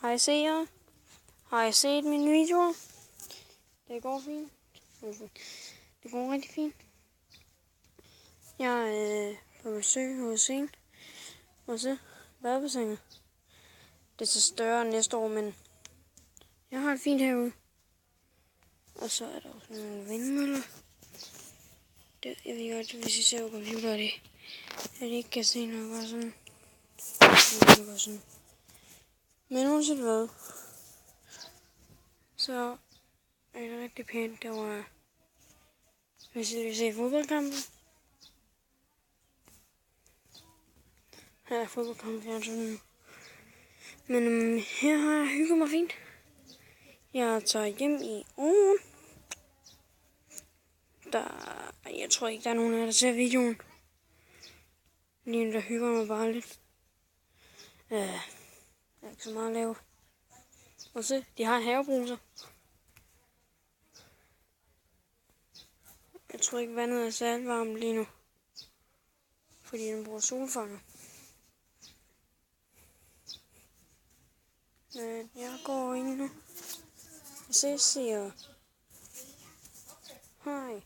Har I set jer? Har I set mine videoer? Det går fint. Det går rigtig fint. Jeg er på besøg hos en. Og så badebassinet. Det er så større næste år, men jeg har det fint herude. Og så er der også nogle vindmøller. Jeg ved godt, hvis I ser på computer, at I ikke kan se noget bare sådan. Men uanset hvad, så er det rigtig pænt derovre. Hvis I vil se fodboldkampe. Her er fodboldkampe fjernsynet. Men her har jeg hygget mig fint. Jeg tager hjem i ovnen. Jeg tror ikke, der er nogen af jer, der ser videoen. Lige nu der hygger mig bare lidt. Der er ikke så meget at lave. Og se, de har en havebruser. Jeg tror ikke, vandet er særlig varmt lige nu. Fordi den bruger solfanger. Men jeg går ind nu. Vi ses, siger. Hej.